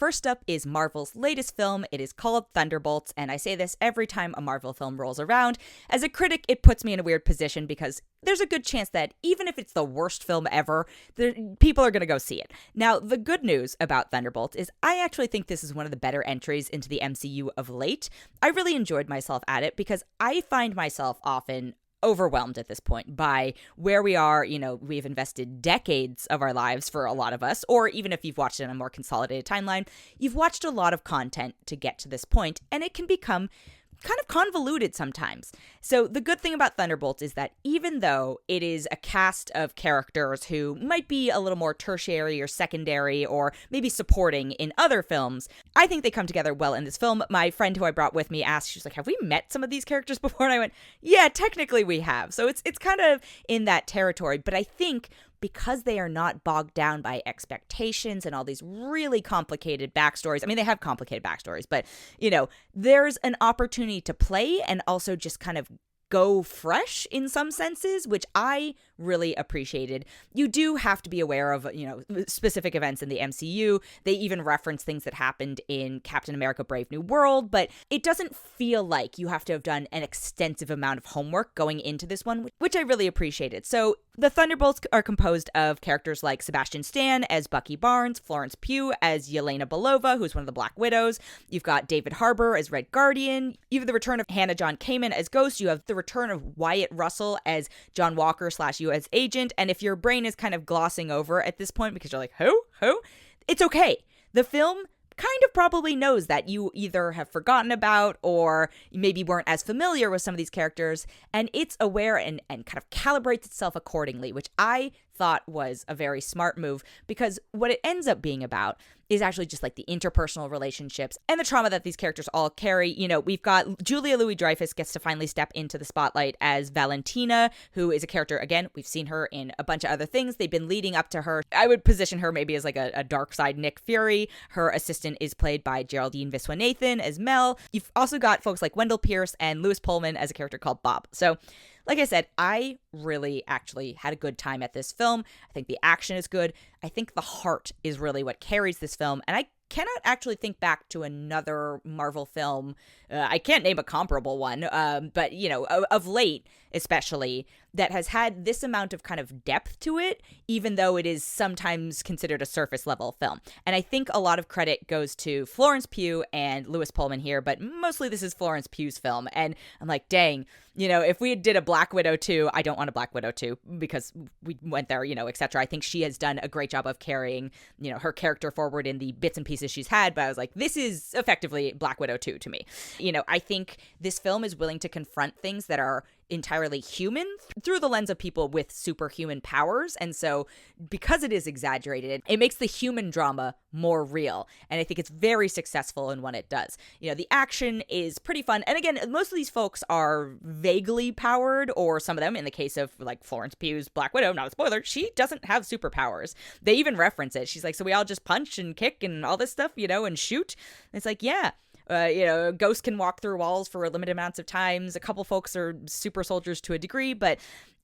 First up is Marvel's latest film. It is called Thunderbolts, and I say this every time a Marvel film rolls around. As a critic, it puts me in a weird position because there's a good chance that even if it's the worst film ever, people are going to go see it. Now, the good news about Thunderbolts is I actually think this is one of the better entries into the MCU of late. I really enjoyed myself at it because I find myself often overwhelmed at this point by where we are. We've invested decades of our lives for a lot of us, or even if you've watched it on a more consolidated timeline, you've watched a lot of content to get to this point, and it can become kind of convoluted sometimes. So the good thing about Thunderbolts is that even though it is a cast of characters who might be a little more tertiary or secondary or maybe supporting in other films, I think they come together well in this film. My friend who I brought with me asked, she was like, have we met some of these characters before? And I went, yeah, technically we have. So it's kind of in that territory. But I think because they are not bogged down by expectations and all these really complicated backstories. I mean, they have complicated backstories, but, there's an opportunity to play and also just kind of go fresh in some senses, which I really appreciated. You do have to be aware of, specific events in the MCU. They even reference things that happened in Captain America: Brave New World, but it doesn't feel like you have to have done an extensive amount of homework going into this one, which I really appreciated. So the Thunderbolts are composed of characters like Sebastian Stan as Bucky Barnes, Florence Pugh as Yelena Belova, who's one of the Black Widows. You've got David Harbour as Red Guardian. You have the return of Hannah John Kamen as Ghost. You have the return of Wyatt Russell as John Walker / U.S. Agent. And if your brain is kind of glossing over at this point because you're like, who? It's okay. The film kind of probably knows that you either have forgotten about or maybe weren't as familiar with some of these characters, and it's aware and kind of calibrates itself accordingly, which I thought was a very smart move, because what it ends up being about is actually just like the interpersonal relationships and the trauma that these characters all carry. We've got Julia Louis-Dreyfus gets to finally step into the spotlight as Valentina, who is a character, again, we've seen her in a bunch of other things. They've been leading up to her. I would position her maybe as like a dark side Nick Fury. Her assistant is played by Geraldine Viswanathan as Mel. You've also got folks like Wendell Pierce and Lewis Pullman as a character called Bob. So like I said, I really actually had a good time at this film. I think the action is good. I think the heart is really what carries this film. And I cannot actually think back to another Marvel film. I can't name a comparable one, but, of late, especially, that has had this amount of kind of depth to it, even though it is sometimes considered a surface level film. And I think a lot of credit goes to Florence Pugh and Lewis Pullman here, but mostly this is Florence Pugh's film. And I'm like, dang, if we did a Black Widow 2, I don't want a Black Widow 2 because we went there, etc. I think she has done a great job of carrying, her character forward in the bits and pieces she's had. But I was like, this is effectively Black Widow 2 to me. I think this film is willing to confront things that are entirely human through the lens of people with superhuman powers. And so because it is exaggerated, it makes the human drama more real. And I think it's very successful in what it does. The action is pretty fun. And again, most of these folks are vaguely powered, or some of them, in the case of like Florence Pugh's Black Widow, not a spoiler, she doesn't have superpowers. They even reference it. She's like, so we all just punch and kick and all this stuff, and shoot. And it's like, yeah. Ghosts can walk through walls for limited amounts of times. A couple folks are super soldiers to a degree, but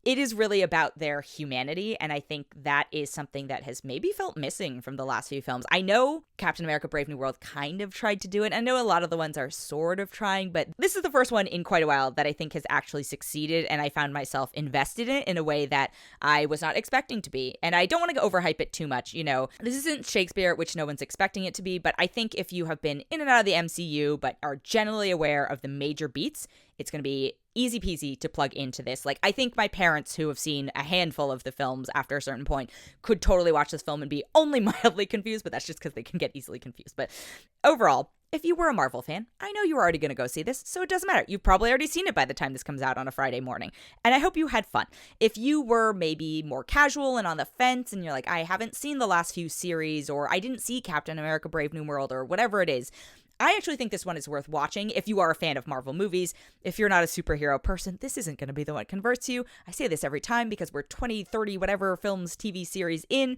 it is really about their humanity, and I think that is something that has maybe felt missing from the last few films. I know Captain America: Brave New World kind of tried to do it. I know a lot of the ones are sort of trying, but this is the first one in quite a while that I think has actually succeeded, and I found myself invested in it in a way that I was not expecting to be. And I don't want to overhype it too much. This isn't Shakespeare, which no one's expecting it to be, but I think if you have been in and out of the MCU but are generally aware of the major beats, it's going to be easy peasy to plug into this. Like, I think my parents, who have seen a handful of the films after a certain point, could totally watch this film and be only mildly confused, but that's just because they can get easily confused. But overall, if you were a Marvel fan, I know you were already going to go see this, so it doesn't matter. You've probably already seen it by the time this comes out on a Friday morning. And I hope you had fun. If you were maybe more casual and on the fence and you're like, I haven't seen the last few series, or I didn't see Captain America: Brave New World, or whatever it is, I actually think this one is worth watching if you are a fan of Marvel movies. If you're not a superhero person, this isn't going to be the one that converts you. I say this every time because we're 20, 30, whatever films, TV series in.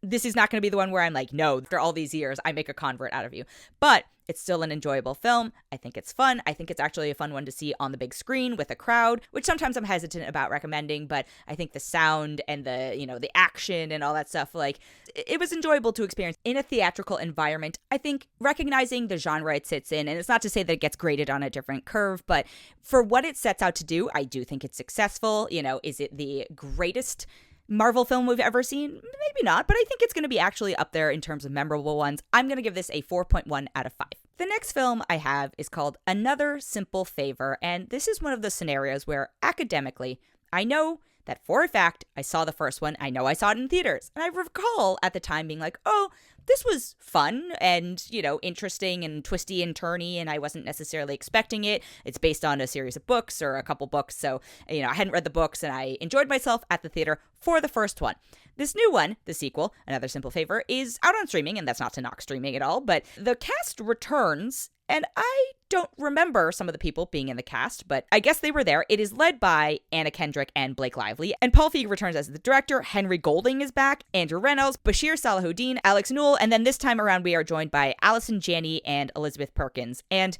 This is not going to be the one where I'm like, no, after all these years, I make a convert out of you. But It's still an enjoyable film. I think it's fun. I think it's actually a fun one to see on the big screen with a crowd, which sometimes I'm hesitant about recommending, but I think the sound and the action and all that stuff, like, it was enjoyable to experience in a theatrical environment. I think recognizing the genre it sits in, and it's not to say that it gets graded on a different curve, but for what it sets out to do, I do think it's successful. Is it the greatest Marvel film we've ever seen? Maybe not, but I think it's going to be actually up there in terms of memorable ones. I'm going to give this a 4.1 out of 5. The next film I have is called Another Simple Favor, and this is one of the scenarios where academically, I know that for a fact I saw the first one. I know I saw it in theaters, and I recall at the time being like, oh, this was fun and, interesting and twisty and turny, and I wasn't necessarily expecting it. It's based on a series of books or a couple books, so, I hadn't read the books, and I enjoyed myself at the theater for the first one. This new one, the sequel, Another Simple Favor, is out on streaming, and that's not to knock streaming at all, but the cast returns, and I don't remember some of the people being in the cast, but I guess they were there. It is led by Anna Kendrick and Blake Lively, and Paul Feig returns as the director. Henry Golding is back, Andrew Reynolds, Bashir Salahuddin, Alex Newell, and then this time around we are joined by Allison Janney and Elizabeth Perkins. And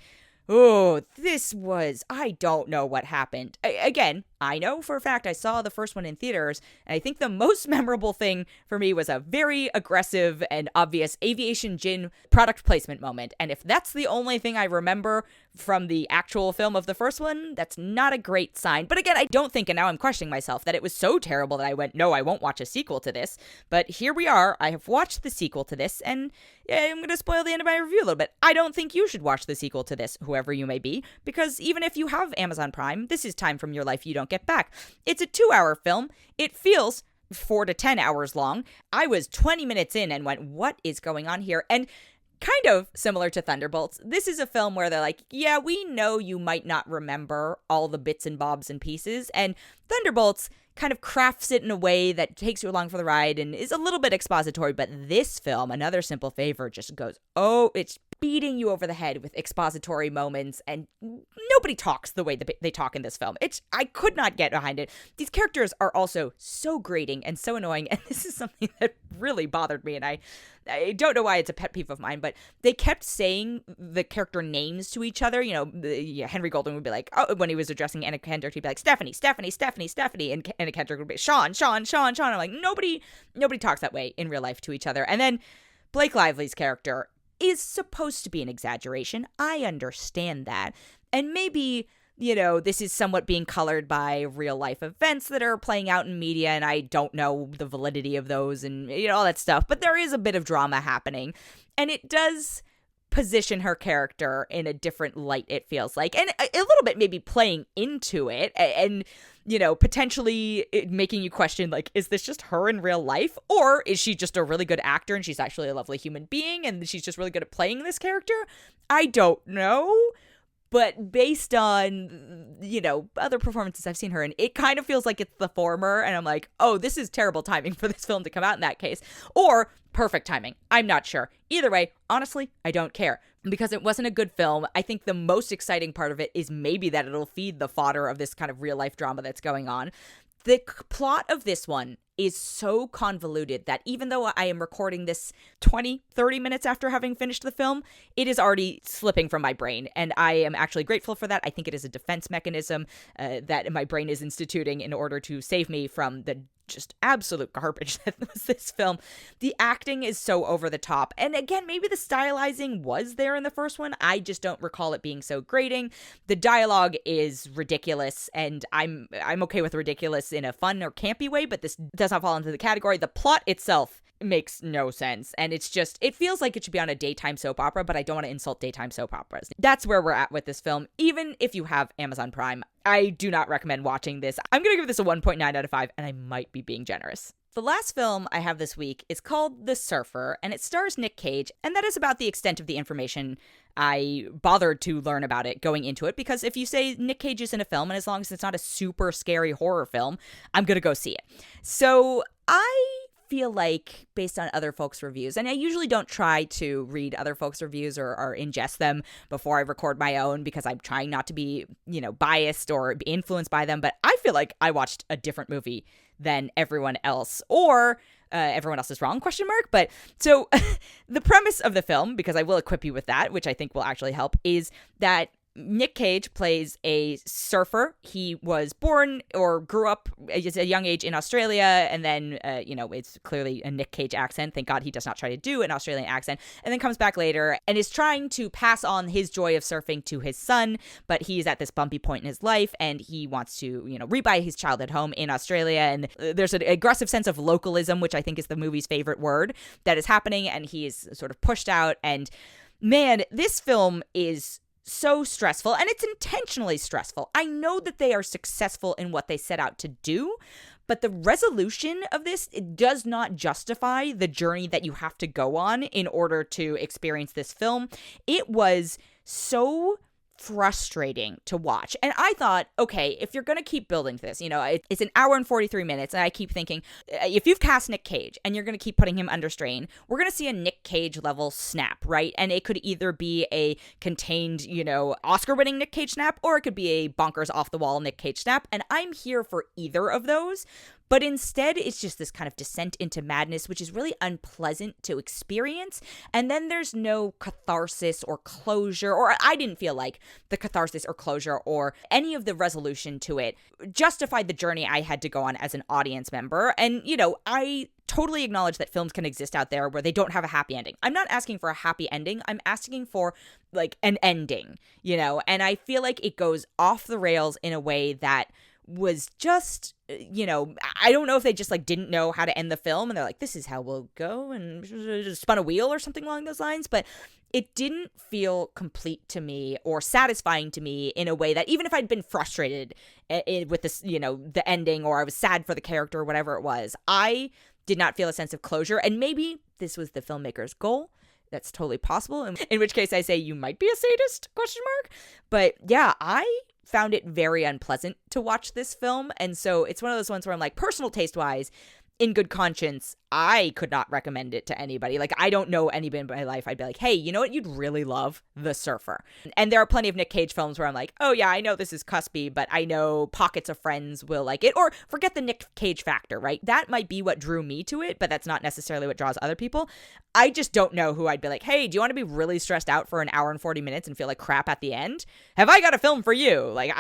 I don't know what happened. Again, I know for a fact I saw the first one in theaters, and I think the most memorable thing for me was a very aggressive and obvious aviation gin product placement moment. And if that's the only thing I remember from the actual film of the first one, that's not a great sign. But again, I don't think, and now I'm questioning myself, that it was so terrible that I went, no, I won't watch a sequel to this. But here we are. I have watched the sequel to this, and I'm going to spoil the end of my review a little bit. I don't think you should watch the sequel to this, whoever you may be, because even if you have Amazon Prime, this is time from your life you don't get back. It's a 2-hour film. It feels 4 to 10 hours long. I was 20 minutes in and went, what is going on here? And kind of similar to Thunderbolts, this is a film where they're like, yeah, we know you might not remember all the bits and bobs and pieces, and Thunderbolts kind of crafts it in a way that takes you along for the ride and is a little bit expository, but this film, Another Simple Favor, just goes, it's beating you over the head with expository moments, and nobody talks the way they talk in this film. I could not get behind it. These characters are also so grating and so annoying, and this is something that really bothered me, and I don't know why it's a pet peeve of mine, but they kept saying the character names to each other. Henry Golding would be like, when he was addressing Anna Kendrick, he'd be like, Stephanie, and Anna Kendrick would be Sean. I'm like, nobody talks that way in real life to each other. And then Blake Lively's character is supposed to be an exaggeration. I understand that. And maybe, this is somewhat being colored by real life events that are playing out in media, and I don't know the validity of those and, all that stuff. But there is a bit of drama happening, and it does position her character in a different light, it feels like, and a little bit maybe playing into it, and potentially making you question, like, is this just her in real life, or is she just a really good actor and she's actually a lovely human being and she's just really good at playing this character? I don't know. But based on, other performances I've seen her in, it kind of feels like it's the former. And I'm like, this is terrible timing for this film to come out in that case. Or perfect timing. I'm not sure. Either way, honestly, I don't care. Because it wasn't a good film. I think the most exciting part of it is maybe that it'll feed the fodder of this kind of real life drama that's going on. The plot of this one is so convoluted that even though I am recording this 20, 30 minutes after having finished the film, it is already slipping from my brain. And I am actually grateful for that. I think it is a defense mechanism that my brain is instituting in order to save me from the just absolute garbage that was this film. The acting is so over the top. And again, maybe the stylizing was there in the first one. I just don't recall it being so grating. The dialogue is ridiculous, and I'm okay with ridiculous in a fun or campy way, but this does not fall into the category. The plot itself makes no sense, and it feels like it should be on a daytime soap opera, but I don't want to insult daytime soap operas. That's where we're at with this film. Even if you have Amazon Prime, I do not recommend watching this. I'm gonna give this a 1.9 out of 5, and I might be being generous. The last film I have this week is called The Surfer, and it stars Nick Cage, and that is about the extent of the information I bothered to learn about it going into it, because if you say Nick Cage is in a film, and as long as it's not a super scary horror film, I'm gonna go see it. So I feel like, based on other folks' reviews, and I usually don't try to read other folks' reviews or ingest them before I record my own, because I'm trying not to be, biased or influenced by them, but I feel like I watched a different movie than everyone else, or Everyone else is wrong, ? But so the premise of the film, because I will equip you with that, which I think will actually help, is that Nick Cage plays a surfer. He was born or grew up at a young age in Australia, and then, it's clearly a Nick Cage accent. Thank God he does not try to do an Australian accent, and then comes back later and is trying to pass on his joy of surfing to his son, but he is at this bumpy point in his life, and he wants to, rebuy his childhood home in Australia, and there's an aggressive sense of localism, which I think is the movie's favorite word, that is happening, and he is sort of pushed out, and man, this film is so stressful, and it's intentionally stressful. I know that they are successful in what they set out to do, but the resolution of this, it does not justify the journey that you have to go on in order to experience this film. It was so frustrating to watch. And I thought, okay, if you're going to keep building this, it's an hour and 43 minutes. And I keep thinking, if you've cast Nick Cage and you're going to keep putting him under strain, we're going to see a Nick Cage level snap, right? And it could either be a contained, Oscar winning Nick Cage snap, or it could be a bonkers off the wall Nick Cage snap. And I'm here for either of those. But instead, it's just this kind of descent into madness, which is really unpleasant to experience. And then there's no catharsis or closure, or I didn't feel like the catharsis or closure or any of the resolution to it justified the journey I had to go on as an audience member. And, I totally acknowledge that films can exist out there where they don't have a happy ending. I'm not asking for a happy ending. I'm asking for like an ending, and I feel like it goes off the rails in a way that was just, I don't know if they just like didn't know how to end the film and they're like, this is how we'll go, and just spun a wheel or something along those lines. But it didn't feel complete to me or satisfying to me in a way that, even if I'd been frustrated with this, the ending, or I was sad for the character or whatever it was, I did not feel a sense of closure. And maybe this was the filmmaker's goal. That's totally possible. In which case I say you might be a sadist, ? But yeah, I found it very unpleasant to watch this film. And so it's one of those ones where I'm like, personal taste wise, in good conscience, I could not recommend it to anybody. Like, I don't know anybody in my life I'd be like, hey, you know what you'd really love? The Surfer. And there are plenty of Nick Cage films where I'm like, oh yeah, I know this is cuspy, but I know pockets of friends will like it. Or forget the Nick Cage factor, right? That might be what drew me to it, but that's not necessarily what draws other people. I just don't know who I'd be like, hey, do you want to be really stressed out for an hour and 40 minutes and feel like crap at the end? Have I got a film for you? Like,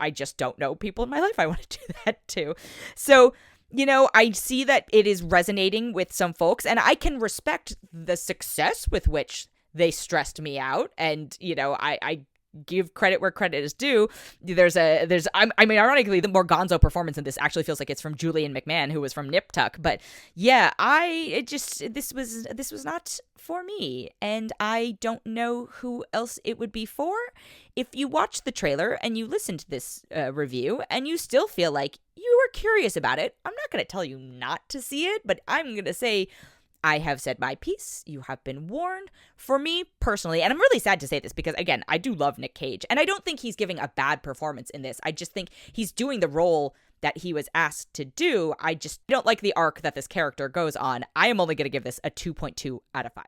I just don't know people in my life I want to do that to. So, I see that it is resonating with some folks, and I can respect the success with which they stressed me out. And, I give credit where credit is due. Ironically, the more gonzo performance in this actually feels like it's from Julian McMahon, who was from Nip Tuck. But yeah, this was not for me, and I don't know who else it would be for. If you watch the trailer and you listen to this review and you still feel like you were curious about it, I'm not going to tell you not to see it, but I'm going to say, I have said my piece. You have been warned. For me personally, and I'm really sad to say this because, again, I do love Nick Cage, and I don't think he's giving a bad performance in this. I just think he's doing the role that he was asked to do. I just don't like the arc that this character goes on. I am only going to give this a 2.2 out of 5.